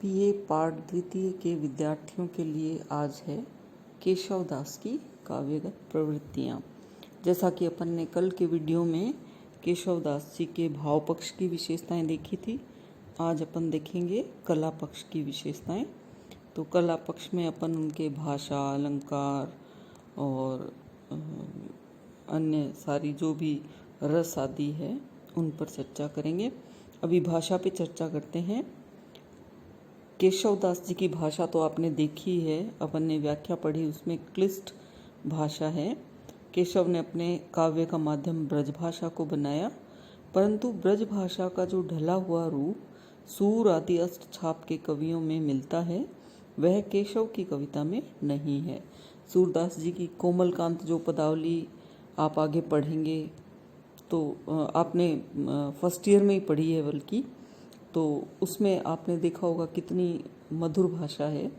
BA पाठ द्वितीय के विद्यार्थियों के लिए आज है केशव दास की काव्यगत प्रवृत्तियाँ। जैसा कि अपन ने कल के वीडियो में केशव दास जी के भाव पक्ष की विशेषताएं देखी थी, आज अपन देखेंगे कला पक्ष की विशेषताएं। तो कला पक्ष में अपन उनके भाषा, अलंकार और अन्य सारी जो भी रस आदि है उन पर चर्चा करेंगे। अभी भाषा पे चर्चा करते हैं। केशव दास जी की भाषा तो आपने देखी है, अपन ने व्याख्या पढ़ी, उसमें क्लिष्ट भाषा है। केशव ने अपने काव्य का माध्यम ब्रज भाषा को बनाया, परंतु ब्रज भाषा का जो ढला हुआ रूप सूर आदि अष्ट छाप के कवियों में मिलता है, वह केशव की कविता में नहीं है। सूरदास जी की कोमलकांत जो पदावली आप आगे पढ़ेंगे तो आपने फर्स्ट ईयर में ही पढ़ी है बल्कि, तो उसमें आपने देखा होगा कितनी मधुर भाषा है,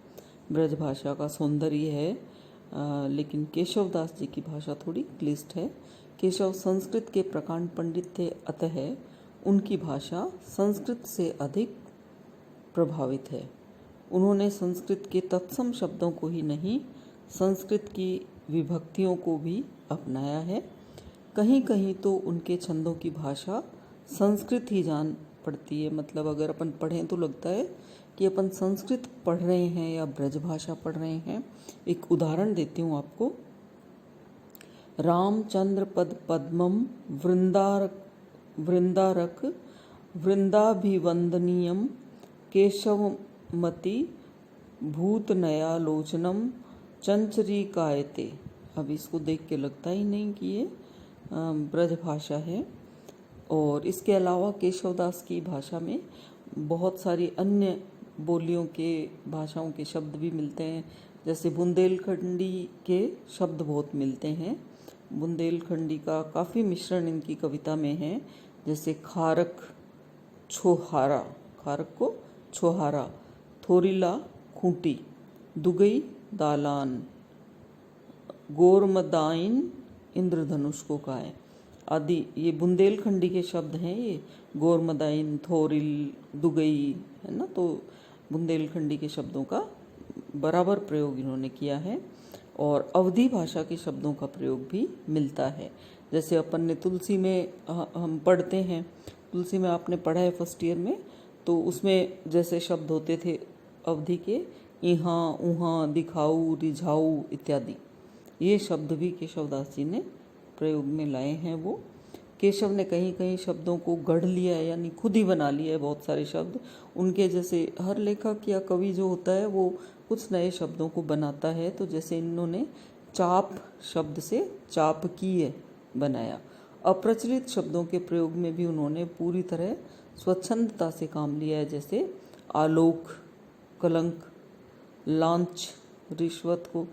ब्रज भाषा का सौंदर्य है। लेकिन केशव दास जी की भाषा थोड़ी क्लिष्ट है। केशव संस्कृत के प्रकांड पंडित थे, अतः उनकी भाषा संस्कृत से अधिक प्रभावित है। उन्होंने संस्कृत के तत्सम शब्दों को ही नहीं, संस्कृत की विभक्तियों को भी अपनाया है। कहीं कहीं तो उनके छंदों की भाषा संस्कृत ही जान पड़ती है। मतलब अगर अपन पढ़ें तो लगता है कि अपन संस्कृत पढ़ रहे हैं या ब्रज भाषा पढ़ रहे हैं। एक उदाहरण देती हूँ आपको। रामचंद्र पद पद्मम वृंदारक वृंदाभिवंदनीयम केशवमति भूतनयालोचनम चंचरीकायते। अब इसको देख के लगता ही नहीं कि ये ब्रज भाषा है। और इसके अलावा केशवदास की भाषा में बहुत सारी अन्य बोलियों के भाषाओं के शब्द भी मिलते हैं। जैसे बुंदेलखंडी के शब्द बहुत मिलते हैं। बुंदेलखंडी का काफ़ी मिश्रण इनकी कविता में है। जैसे खारक छोहारा, खारक को छोहारा, थोरिला खूंटी, दुगई दालान, गोरमदाइन इंद्रधनुष को गाए आदि। ये बुंदेलखंडी के शब्द हैं। ये गोरमदाइन, थोरिल, दुगई है ना, तो बुंदेलखंडी के शब्दों का बराबर प्रयोग इन्होंने किया है। और अवधी भाषा के शब्दों का प्रयोग भी मिलता है। जैसे अपन ने तुलसी में हम पढ़ते हैं, तुलसी में आपने पढ़ा है फर्स्ट ईयर में, तो उसमें जैसे शब्द होते थे अवधी के, इहाँ उहाँ, दिखाऊ, रिझाऊ इत्यादि, ये शब्द भी केशवदास जी ने प्रयोग में लाए हैं। वो केशव ने कहीं कहीं शब्दों को गढ़ लिया है, यानी खुद ही बना लिया है बहुत सारे शब्द उनके। जैसे हर लेखक या कवि जो होता है वो कुछ नए शब्दों को बनाता है। तो जैसे इन्होंने चाप शब्द से चापकीय बनाया। अप्रचलित शब्दों के प्रयोग में भी उन्होंने पूरी तरह स्वच्छंदता से काम लिया है। जैसे आलोक, कलंक, लांच, रिश्वत को,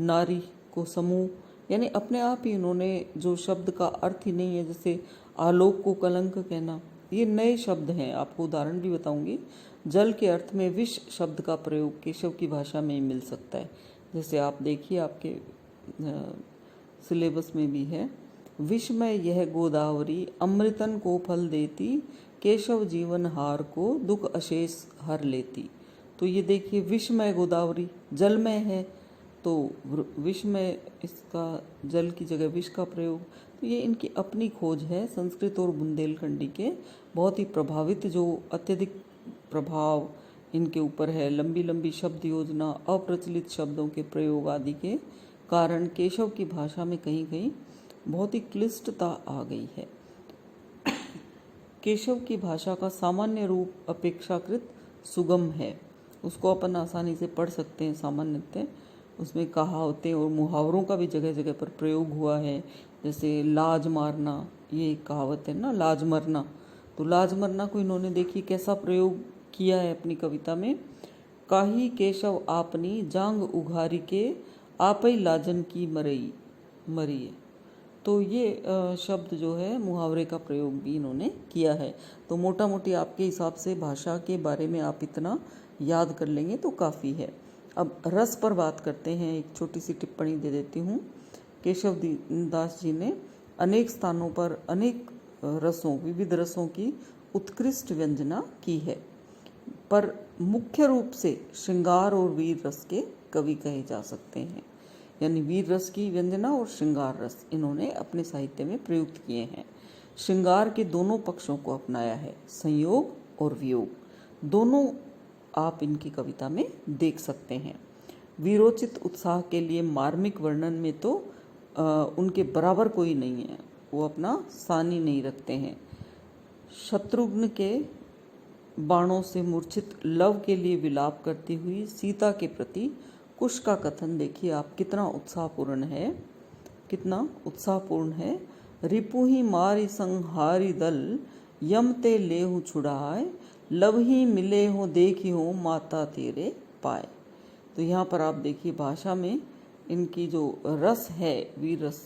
नारी को समूह, यानी अपने आप ही इन्होंने जो शब्द का अर्थ ही नहीं है, जैसे आलोक को कलंक कहना, ये नए शब्द हैं। आपको उदाहरण भी बताऊंगी। जल के अर्थ में विष शब्द का प्रयोग केशव की भाषा में ही मिल सकता है। जैसे आप देखिए, आपके सिलेबस में भी है, विषमय यह गोदावरी अमृतन को फल देती, केशव जीवन हार को दुख अशेष हर लेती। तो ये देखिए, विषमय गोदावरी जलमय है, तो विष में इसका जल की जगह विष का प्रयोग। तो ये इनकी अपनी खोज है। संस्कृत और बुंदेलखंडी के बहुत ही प्रभावित, जो अत्यधिक प्रभाव इनके ऊपर है, लंबी लंबी शब्द योजना, अप्रचलित शब्दों के प्रयोग आदि के कारण केशव की भाषा में कहीं कहीं बहुत ही क्लिष्टता आ गई है। केशव की भाषा का सामान्य रूप अपेक्षाकृत सुगम है, उसको अपन आसानी से पढ़ सकते हैं सामान्यतः। उसमें कहावतें और मुहावरों का भी जगह जगह पर प्रयोग हुआ है। जैसे लाज मारना, ये एक कहावत है ना, लाज मरना। तो लाज मरना को इन्होंने देखिए कैसा प्रयोग किया है अपनी कविता में। काही केशव आपनी जांग उघारी के, आप ही लाजन की मरिए। तो ये शब्द जो है मुहावरे का प्रयोग भी इन्होंने किया है। तो मोटा मोटी आपके हिसाब से भाषा के बारे में आप इतना याद कर लेंगे तो काफ़ी है। अब रस पर बात करते हैं। एक छोटी सी टिप्पणी दे देती हूँ। केशव दास जी ने अनेक स्थानों पर अनेक रसों, विविध रसों की उत्कृष्ट व्यंजना की है। पर मुख्य रूप से श्रृंगार और वीर रस के कवि कहे जा सकते हैं। यानी वीर रस की व्यंजना और श्रृंगार रस इन्होंने अपने साहित्य में प्रयुक्त किए हैं। श्रृंगार के दोनों पक्षों को अपनाया है, संयोग और वियोग दोनों आप इनकी कविता में देख सकते हैं। वीरोचित उत्साह के लिए मार्मिक वर्णन में तो उनके बराबर कोई नहीं है, वो अपना सानी नहीं रखते हैं। शत्रुघ्न के बाणों से मूर्छित लव के लिए विलाप करती हुई सीता के प्रति कुश का कथन देखिए आप, कितना उत्साहपूर्ण है, कितना उत्साहपूर्ण है। रिपुहि मारि संहारी दल, यम ते लेहु छुड़ाए, लव ही मिले हो देखी हो माता तेरे पाए। तो यहाँ पर आप देखिए भाषा में इनकी जो रस है, वीर रस,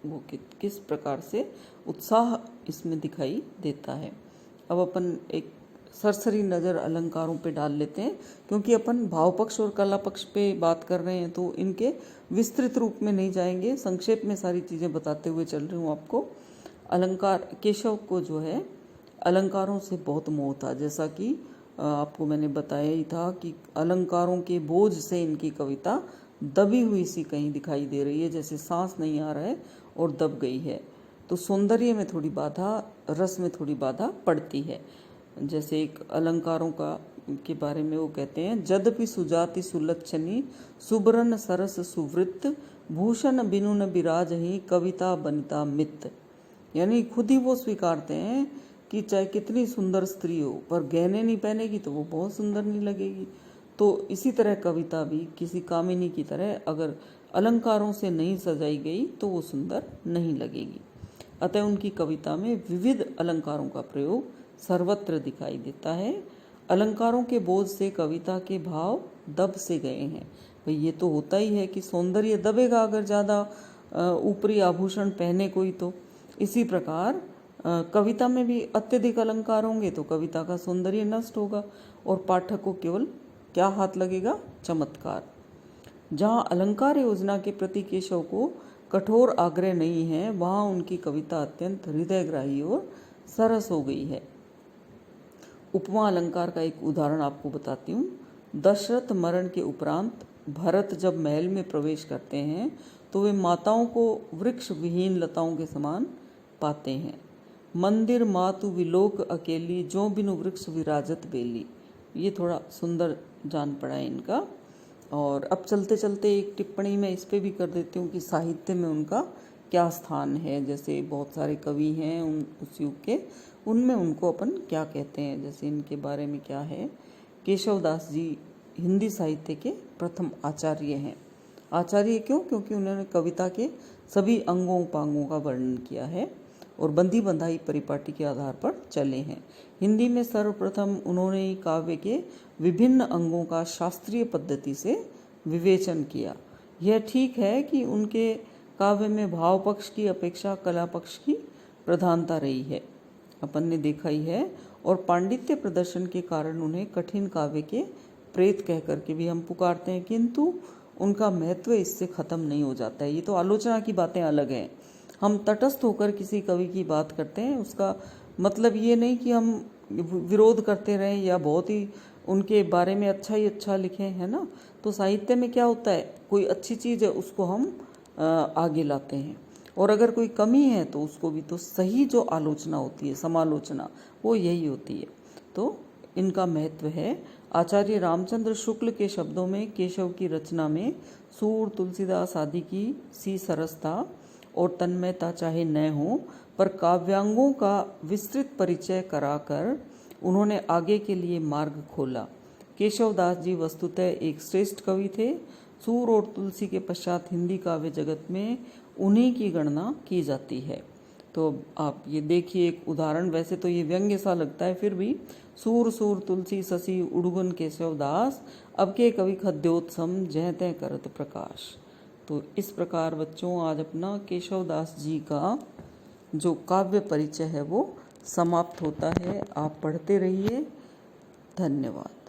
वो किस प्रकार से उत्साह इसमें दिखाई देता है। अब अपन एक सरसरी नज़र अलंकारों पे डाल लेते हैं, क्योंकि अपन भाव पक्ष और कला पक्ष पे बात कर रहे हैं तो इनके विस्तृत रूप में नहीं जाएंगे, संक्षेप में सारी चीज़ें बताते हुए चल रही हूँ आपको। अलंकार, केशव को जो है अलंकारों से बहुत मोह था, जैसा कि आपको मैंने बताया ही था कि अलंकारों के बोझ से इनकी कविता दबी हुई सी कहीं दिखाई दे रही है, जैसे सांस नहीं आ रहा है और दब गई है। तो सौंदर्य में थोड़ी बाधा, रस में थोड़ी बाधा पड़ती है। जैसे एक अलंकारों के बारे में वो कहते हैं, जदपि सुजाति सुलक्षणी सुबरन सरस सुवृत्त, भूषण बिनु न बिराज ही कविता बनिता मित्त। यानी खुद ही वो स्वीकारते हैं कि चाहे कितनी सुंदर स्त्री हो, पर गहने नहीं पहनेगी तो वो बहुत सुंदर नहीं लगेगी। तो इसी तरह कविता भी किसी कामिनी की तरह अगर अलंकारों से नहीं सजाई गई तो वो सुंदर नहीं लगेगी। अतः उनकी कविता में विविध अलंकारों का प्रयोग सर्वत्र दिखाई देता है। अलंकारों के बोझ से कविता के भाव दब से गए हैं। भाई ये तो होता ही है कि सौंदर्य दबेगा अगर ज़्यादा ऊपरी आभूषण पहने कोई तो। इसी प्रकार कविता में भी अत्यधिक अलंकार होंगे तो कविता का सौंदर्य नष्ट होगा और पाठक को केवल क्या हाथ लगेगा, चमत्कार। जहाँ अलंकार योजना के प्रति केशव को कठोर आग्रह नहीं है, वहाँ उनकी कविता अत्यंत हृदयग्राही और सरस हो गई है। उपमा अलंकार का एक उदाहरण आपको बताती हूँ। दशरथ मरण के उपरांत भरत जब महल में प्रवेश करते हैं तो वे माताओं को वृक्ष विहीन लताओं के समान पाते हैं। मंदिर मातु विलोक अकेली, जो बिनु वृक्ष विराजत बेली। ये थोड़ा सुंदर जान पड़ा है इनका। और अब चलते चलते एक टिप्पणी मैं इस पे भी कर देती हूँ कि साहित्य में उनका क्या स्थान है। जैसे बहुत सारे कवि हैं उस युग के, उनमें उनको अपन क्या कहते हैं, जैसे इनके बारे में क्या है। केशवदास जी हिंदी साहित्य के प्रथम आचार्य हैं। आचार्य क्यों? क्योंकि उन्होंने कविता के सभी अंगों उपांगों का वर्णन किया है और बंदी बंधाई परिपाटी के आधार पर चले हैं। हिंदी में सर्वप्रथम उन्होंने काव्य के विभिन्न अंगों का शास्त्रीय पद्धति से विवेचन किया। यह ठीक है कि उनके काव्य में भाव पक्ष की अपेक्षा कला पक्ष की प्रधानता रही है, अपन ने देखा ही है। और पांडित्य प्रदर्शन के कारण उन्हें कठिन काव्य के प्रेत कह करके भी हम पुकारते हैं, किंतु उनका महत्व इससे खत्म नहीं हो जाता है। ये तो आलोचना की बातें अलग हैं। हम तटस्थ होकर किसी कवि की बात करते हैं, उसका मतलब ये नहीं कि हम विरोध करते रहें या बहुत ही उनके बारे में अच्छा ही अच्छा लिखें, है ना। तो साहित्य में क्या होता है, कोई अच्छी चीज़ है उसको हम आगे लाते हैं, और अगर कोई कमी है तो उसको भी, तो सही जो आलोचना होती है, समालोचना, वो यही होती है। तो इनका महत्व है। आचार्य रामचंद्र शुक्ल के शब्दों में केशव की रचना में सूर, तुलसीदास आदि की सी सरसता और तन्मयता चाहे न हो, पर काव्यांगों का विस्तृत परिचय कराकर उन्होंने आगे के लिए मार्ग खोला। केशवदास जी वस्तुतः एक श्रेष्ठ कवि थे। सूर और तुलसी के पश्चात हिंदी काव्य जगत में उन्हीं की गणना की जाती है। तो आप ये देखिए एक उदाहरण, वैसे तो ये व्यंग्य सा लगता है, फिर भी सूर सूर तुलसी ससी उड़गुन केशवदास, अब के कवि खद्योत्सम जह तय करत प्रकाश। तो इस प्रकार बच्चों आज अपना केशवदास जी का जो काव्य परिचय है वो समाप्त होता है। आप पढ़ते रहिए। धन्यवाद।